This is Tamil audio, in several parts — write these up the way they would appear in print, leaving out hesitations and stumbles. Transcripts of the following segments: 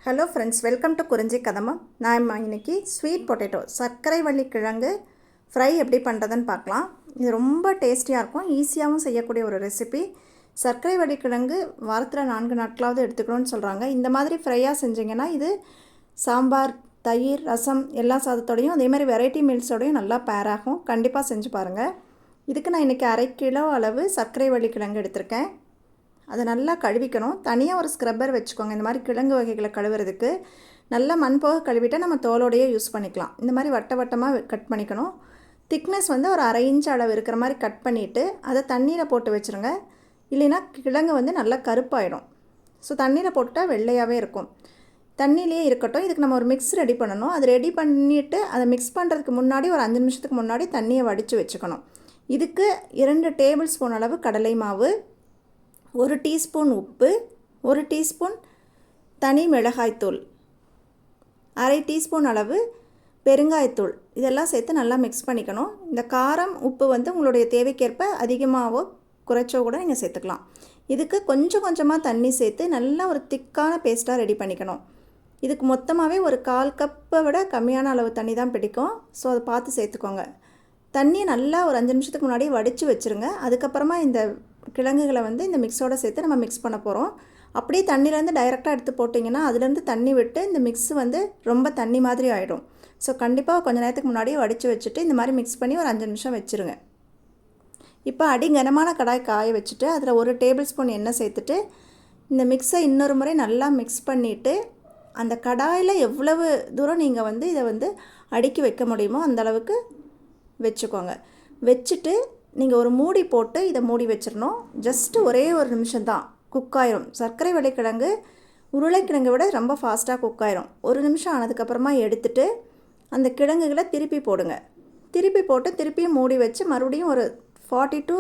ஹலோ ஃப்ரெண்ட்ஸ், வெல்கம் டு குறிஞ்சி கதம்பம். நான் இன்றைக்கி ஸ்வீட் பொட்டேட்டோ சர்க்கரை வள்ளி கிழங்கு ஃப்ரை எப்படி பண்ணுறதுன்னு பார்க்கலாம். இது ரொம்ப டேஸ்டியாக இருக்கும், ஈஸியாகவும் செய்யக்கூடிய ஒரு ரெசிபி. சர்க்கரை வள்ளி கிழங்கு வாரத்தில் 4 நாட்களாவது எடுத்துக்கணும்னு சொல்கிறாங்க. இந்த மாதிரி ஃப்ரையாக செஞ்சிங்கன்னா இது சாம்பார், தயிர், ரசம் எல்லா சாதத்தோடையும் அதேமாதிரி வெரைட்டி மீல்ஸோடையும் நல்லா பேர் ஆகும். கண்டிப்பாக செஞ்சு பாருங்கள். இதுக்கு நான் இன்றைக்கி 1/2 கிலோ அளவு சர்க்கரை வள்ளி கிழங்கு எடுத்திருக்கேன். அதை நல்லா கழுவிக்கணும். தனியாக ஒரு ஸ்க்ரப்பர் வச்சுக்கோங்க. இந்த மாதிரி கிழங்கு வகைகளை கழுவுறதுக்கு நல்லா மண் போக கழுவிட்டால் நம்ம தோலோடையே யூஸ் பண்ணிக்கலாம். இந்த மாதிரி வட்ட வட்டமாக கட் பண்ணிக்கணும். திக்னஸ் வந்து ஒரு 1/2 இன்ச் அளவு இருக்கிற மாதிரி கட் பண்ணிவிட்டு அதை தண்ணியில் போட்டு வச்சுருங்க. இல்லைன்னா கிழங்கு வந்து நல்லா கருப்பாயிடும். ஸோ தண்ணியில் போட்டுட்டால் வெள்ளையாகவே இருக்கும். தண்ணியிலே இருக்கட்டும். இதுக்கு நம்ம ஒரு மிக்ஸ் ரெடி பண்ணணும். அது ரெடி பண்ணிவிட்டு அதை மிக்ஸ் பண்ணுறதுக்கு முன்னாடி ஒரு 5 நிமிஷத்துக்கு முன்னாடி தண்ணியை வடித்து வச்சுக்கணும். இதுக்கு 2 டேபிள் ஸ்பூன் அளவு கடலை மாவு, 1 டீஸ்பூன் உப்பு, 1 டீஸ்பூன் தனி மிளகாய்த்தூள், 1/2 டீஸ்பூன் அளவு பெருங்காயத்தூள், இதெல்லாம் சேர்த்து நல்லா மிக்ஸ் பண்ணிக்கணும். இந்த காரம் உப்பு வந்து உங்களுடைய தேவைக்கேற்ப அதிகமாகவோ குறைச்சோ கூட நீங்கள் சேர்த்துக்கலாம். இதுக்கு கொஞ்சம் கொஞ்சமாக தண்ணி சேர்த்து நல்லா ஒரு திக்கான பேஸ்ட்டாக ரெடி பண்ணிக்கணும். இதுக்கு மொத்தமாகவே ஒரு 1/4 கப்பை விட கம்மியான அளவு தண்ணி தான் பிடிக்கும். ஸோ அதை பார்த்து சேர்த்துக்கோங்க. தண்ணியை நல்லா ஒரு 5 நிமிஷத்துக்கு முன்னாடி வடித்து வச்சுருங்க. அதுக்கப்புறமா இந்த கிழங்குகளை வந்து இந்த மிக்ஸோடு சேர்த்து நம்ம மிக்ஸ் பண்ண போகிறோம். அப்படியே தண்ணியிலேருந்து டைரெக்டாக எடுத்து போட்டிங்கன்னா அதுலேருந்து தண்ணி விட்டு இந்த மிக்ஸ் வந்து ரொம்ப தண்ணி மாதிரி ஆகிடும். ஸோ கண்டிப்பாக கொஞ்சம் நேரத்துக்கு முன்னாடியே வடித்து வச்சுட்டு இந்த மாதிரி மிக்ஸ் பண்ணி ஒரு 5 நிமிஷம் வச்சுருங்க. இப்போ கனமான கடாய் காய வச்சுட்டு அதில் 1 டேபிள் ஸ்பூன் எண்ணெய் சேர்த்துட்டு இந்த மிக்ஸை இன்னொரு முறை நல்லா மிக்ஸ் பண்ணிவிட்டு அந்த கடாயில் எவ்வளவு தூரம் நீங்கள் வந்து இதை வந்து அடுக்கி வைக்க முடியுமோ அந்தளவுக்கு வச்சுக்கோங்க. வச்சுட்டு நீங்கள் ஒரு மூடி போட்டு இதை மூடி வச்சிடணும். ஜஸ்ட்டு ஒரே ஒரு நிமிஷம் தான் குக் ஆயிரும். சர்க்கரை வள்ளி கிழங்கு உருளைக்கிழங்கை விட ரொம்ப ஃபாஸ்ட்டாக குக் ஆயிரும். 1 நிமிஷம் ஆனதுக்கப்புறமா எடுத்துட்டு அந்த கிழங்குகளை திருப்பி போடுங்க. திருப்பி போட்டு திருப்பியும் மூடி வச்சு மறுபடியும் ஒரு 40 to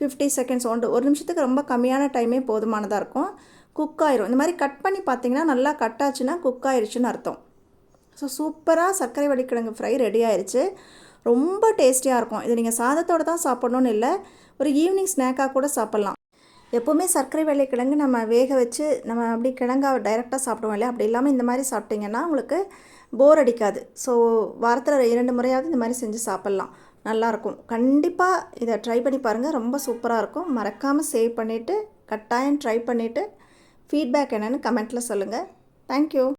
50 செகண்ட்ஸ் ஒரு நிமிஷத்துக்கு ரொம்ப கம்மியான டைமே போதுமானதாக இருக்கும். குக் ஆயிரும். இந்த மாதிரி கட் பண்ணி பார்த்தீங்கன்னா நல்லா கட் ஆச்சுன்னா குக் ஆயிடுச்சுன்னு அர்த்தம். ஸோ சூப்பராக சர்க்கரை வள்ளி கிழங்கு ஃப்ரை ரெடி ஆயிடுச்சு. ரொம்ப டேஸ்டியாக இருக்கும். இது நீங்கள் சாதத்தோடு தான் சாப்பிட்ணுன்னு இல்லை, ஒரு ஈவினிங் ஸ்நாக்காக கூட சாப்பிட்லாம். எப்போவுமே சர்க்கரை வள்ளி கிழங்கு நம்ம வேக வச்சு நம்ம அப்படி கிழங்காக டைரெக்டாக சாப்பிடுவோம் இல்லையா, அப்படி இல்லாமல் இந்த மாதிரி சாப்பிட்டிங்கன்னா உங்களுக்கு போர் அடிக்காது. ஸோ வாரத்தில் 2 முறையாவது இந்த மாதிரி செஞ்சு சாப்பிட்லாம். நல்லாயிருக்கும். கண்டிப்பாக இதை ட்ரை பண்ணி பாருங்கள். ரொம்ப சூப்பராக இருக்கும். மறக்காமல் சேவ் பண்ணிவிட்டு கட்டாயம் ட்ரை பண்ணிவிட்டு ஃபீட்பேக் என்னென்னு கமெண்ட்டில் சொல்லுங்கள். தேங்க்யூ.